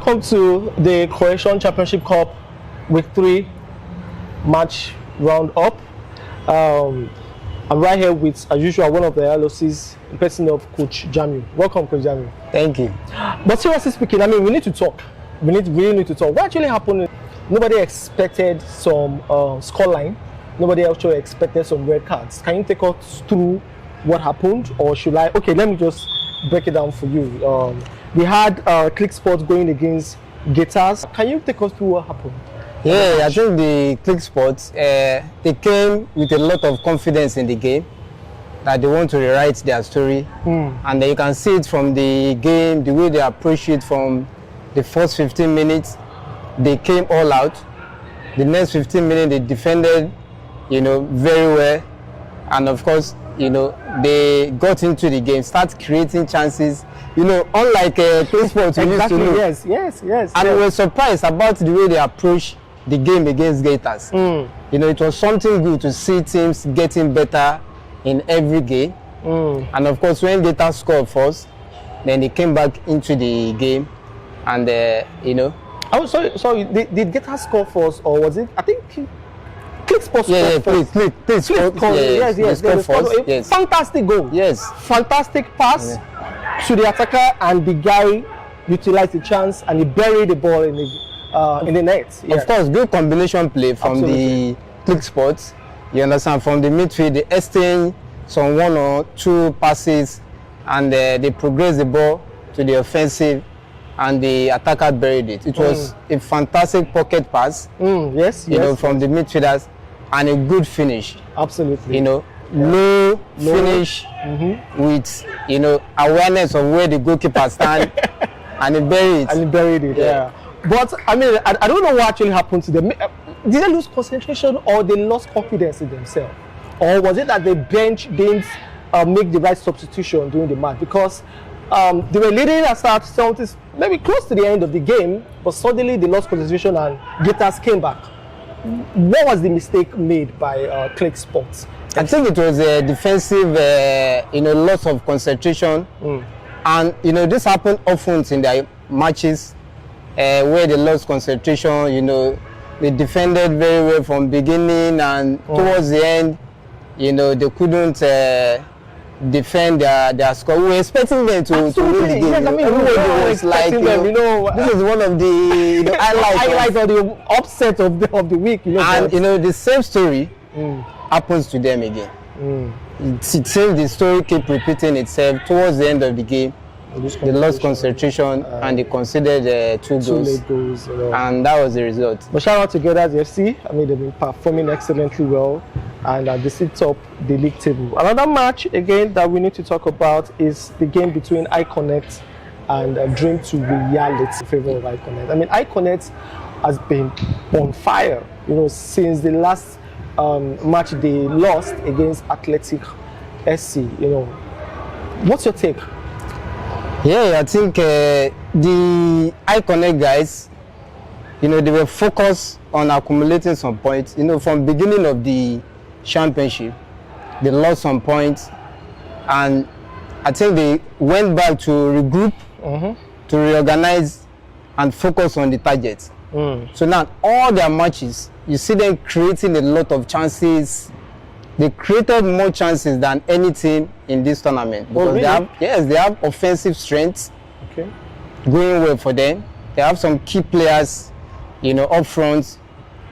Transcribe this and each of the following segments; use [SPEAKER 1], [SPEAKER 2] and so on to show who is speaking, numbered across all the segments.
[SPEAKER 1] welcome to the Cohesion Championship Cup Week 3 match round-up. I'm right here with, as usual, one of the LOCs, in person of Coach Jamiu. Welcome, Coach Jamiu.
[SPEAKER 2] Thank you.
[SPEAKER 1] But seriously speaking, I mean, we need to talk. We really need to talk. What actually happened? Nobody expected some scoreline. Nobody actually expected some red cards. Can you take us through what happened, or should I? Okay, let me just break it down for you. We had Click Sports going against Gators. Can you take us through what happened?
[SPEAKER 2] Yeah, I think the Click Sports, they came with a lot of confidence in the game, that they want to rewrite their story. And you can see it from the game, the way they approach it from the first 15 minutes. They came all out. The next 15 minutes, they defended, very well. And of course, they got into the game, start creating chances. Unlike Click Sports, we used to know.
[SPEAKER 1] Yes.
[SPEAKER 2] And we were surprised about the way they approached the game against Gators. It was something good to see teams getting better in every game. And of course, when Gators scored first, then they came back into the game, and
[SPEAKER 1] Oh, sorry. Did Gators score first, or was it? I think Click Sports.
[SPEAKER 2] Click Sports.
[SPEAKER 1] Yes. Fantastic goal.
[SPEAKER 2] Yes.
[SPEAKER 1] Fantastic pass to the attacker, and the guy utilized the chance and he buried the ball in the net. Yeah.
[SPEAKER 2] Of course, good combination play from the Click Sports. You understand? From the midfield, they extend some 1 or 2 passes, and they progress the ball to the offensive, and the attacker buried it. It was a fantastic pocket pass.
[SPEAKER 1] Yes.
[SPEAKER 2] From the midfielders, and a good finish.
[SPEAKER 1] Absolutely.
[SPEAKER 2] Low finish with awareness of where the goalkeeper stand, and he buried it.
[SPEAKER 1] Yeah. But I mean, I don't know what actually happened to them. Did they lose concentration, or they lost confidence in themselves, or was it that the bench didn't make the right substitution during the match? Because they were leading at start, maybe close to the end of the game, but suddenly they lost concentration and Gators came back. What was the mistake made by Click Sports?
[SPEAKER 2] I think it was a defensive, loss of concentration, and this happened often in their matches where they lost concentration. They defended very well from beginning, and towards the end, they couldn't defend their score. We were expecting them to win the game.
[SPEAKER 1] Yes, I mean, everybody was like,
[SPEAKER 2] this is one of the
[SPEAKER 1] highlights of the upset of the week.
[SPEAKER 2] And the same story happens to them again. It seems the story keep repeating itself. Towards the end of the game, they lost concentration, and they conceded 2
[SPEAKER 1] late goals,
[SPEAKER 2] and that was the result.
[SPEAKER 1] But shout out to Gators FC. I mean, they've been performing excellently well, and they sit top the league table. Another match again that we need to talk about is the game between iConnect and Dream to Reality in favor of iConnect. I mean, iConnect has been on fire, since the last match they lost against Athletic SC. What's your take?
[SPEAKER 2] Yeah, I think the iConnect guys, they were focused on accumulating some points. From beginning of the championship, they lost some points, and I think they went back to regroup, to reorganize, and focus on the targets. So now all their matches, you see them creating a lot of chances. They created more chances than any team in this tournament, because they have offensive strength going well for them. They have some key players, up front,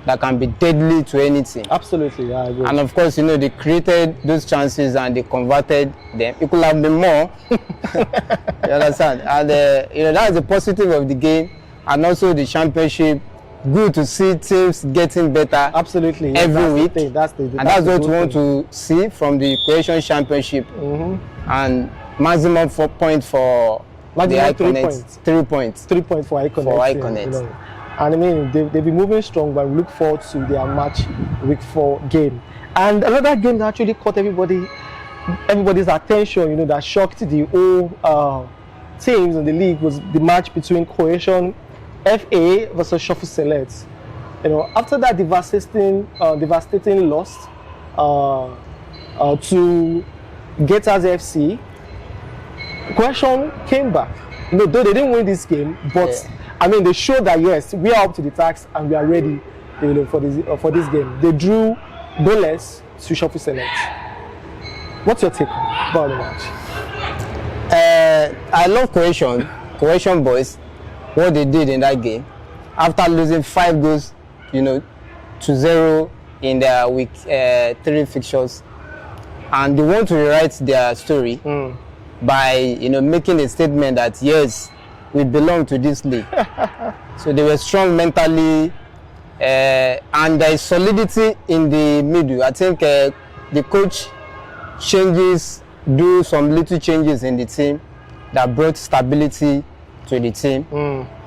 [SPEAKER 2] that can be deadly to any team.
[SPEAKER 1] Absolutely, yeah, I agree.
[SPEAKER 2] And of course, they created those chances and they converted them. It could have been more. You understand? And that's the positive of the game, and also the championship. Good to see teams getting better.
[SPEAKER 1] Absolutely,
[SPEAKER 2] every week.
[SPEAKER 1] That's
[SPEAKER 2] what we want to see from the Cohesion Championship. And maximum 4 points for the iConnect. 3 points.
[SPEAKER 1] 3 points for iConnect. And I mean, they've been moving strong, but we look forward to their match week 4 game. And another game that actually caught everybody's attention, that shocked the whole teams in the league, was the match between Cohesion FA versus Shuffle Select. After that devastating loss to Gators FC, Cohesion came back. Though they didn't win this game, but I mean, they showed that yes, we are up to the task and we are ready, you know, for this game. They drew goalless to Sheffield Select. What's your take about the match?
[SPEAKER 2] I love Cohesion boys, what they did in that game. After losing 5 goals, you know, to 0 in their week 3 fixtures, and they want to rewrite their story by, you know, making a statement that yes, we belong to this league. So they were strong mentally, and there is solidity in the middle. I think the coach do some little changes in the team that brought stability to the team,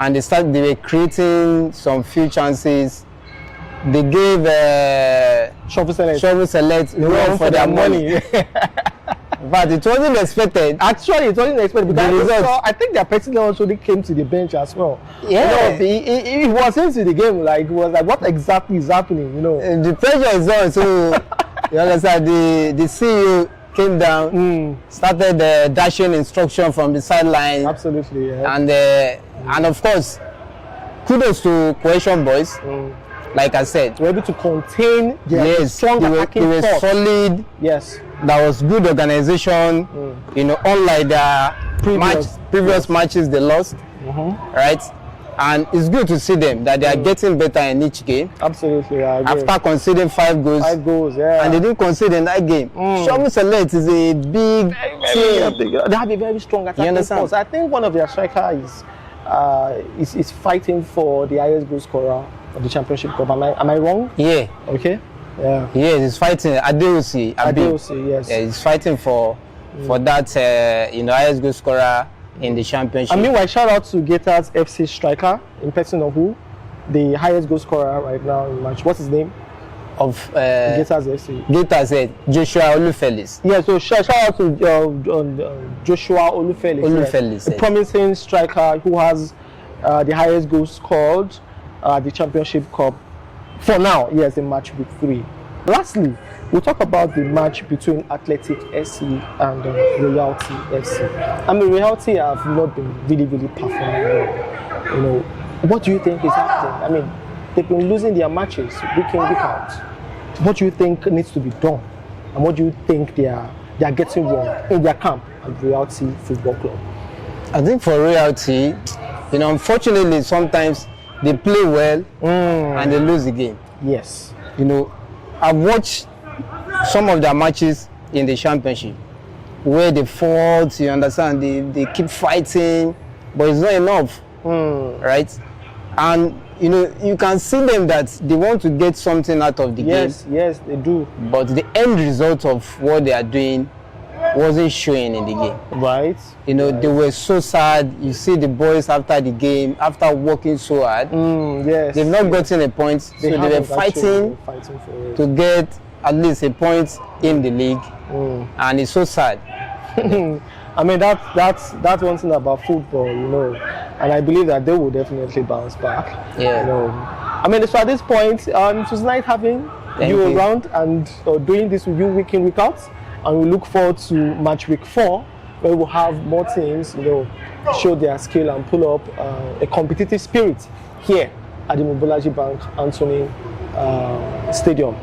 [SPEAKER 2] and they were creating some few chances. They gave Sheffield Select run for their money. But it wasn't expected.
[SPEAKER 1] Actually, it wasn't expected because I think their president also came to the bench as well.
[SPEAKER 2] Yeah,
[SPEAKER 1] you know, he was into the game. Like, it was like, what exactly is happening? You know,
[SPEAKER 2] the pressure is on. So you understand, the CEO came down, started dashing instruction from the sideline.
[SPEAKER 1] Absolutely, yeah.
[SPEAKER 2] And of course, kudos to Cohesion boys. Like I said,
[SPEAKER 1] were able to contain their strong attacking force.
[SPEAKER 2] They were solid.
[SPEAKER 1] Yes.
[SPEAKER 2] That was good organization. You know, unlike the previous matches they lost. Right? And it's good to see them that they are getting better in each game.
[SPEAKER 1] Absolutely, I agree.
[SPEAKER 2] After conceding 5 goals.
[SPEAKER 1] 5 goals, yeah.
[SPEAKER 2] And they didn't concede in that game. Sheffield Select is a big team.
[SPEAKER 1] They have a very strong attacking force. I think one of their strikers is fighting for the highest goal scorer of the Championship Cup. Am I wrong?
[SPEAKER 2] Yeah.
[SPEAKER 1] Okay. Yeah.
[SPEAKER 2] Yeah, he's fighting. Adeosi,
[SPEAKER 1] yes.
[SPEAKER 2] Yeah, he's fighting for that you know, highest goal scorer in the Championship.
[SPEAKER 1] I mean, meanwhile, shout out to Gators FC striker in person of who, the highest goal scorer right now in the match. What's his name?
[SPEAKER 2] Of
[SPEAKER 1] Gators FC.
[SPEAKER 2] Gators, Joshua Olufelis.
[SPEAKER 1] Yeah, so shout out to Joshua Olufelis.
[SPEAKER 2] Yes.
[SPEAKER 1] A promising striker who has the highest goals scored the Championship Cup for now. Yes, in match week 3. Lastly, we'll talk about the match between Athletic SC and Royalty FC. I mean, Royalty have not been really performing well. You know, what do you think is happening? I mean, they've been losing their matches week in, week out. What do you think needs to be done? And what do you think they are getting wrong in their camp at Royalty Football Club?
[SPEAKER 2] I think for Royalty, you know, unfortunately, sometimes they play well and they lose the game.
[SPEAKER 1] Yes.
[SPEAKER 2] You know, I've watched some of their matches in the Championship where they fought, you understand, they keep fighting, but it's not enough, right? And, you know, you can see them that they want to get something out of the game.
[SPEAKER 1] Yes, they do.
[SPEAKER 2] But the end result of what they are doing wasn't showing in the game.
[SPEAKER 1] Right.
[SPEAKER 2] You know, they were so sad. You see the boys after the game, after working so hard, they've not gotten a point. So they were fighting to get at least a point in the league. And it's so sad.
[SPEAKER 1] I mean, that's one thing about football, you know, and I believe that they will definitely bounce back.
[SPEAKER 2] Yeah.
[SPEAKER 1] You know, I mean, so at this point, it was nice having you around and doing this with you week in, week out. And we look forward to match week 4, where we'll have more teams, you know, show their skill and pull up a competitive spirit here at the Mobolaji Bank Anthony Stadium.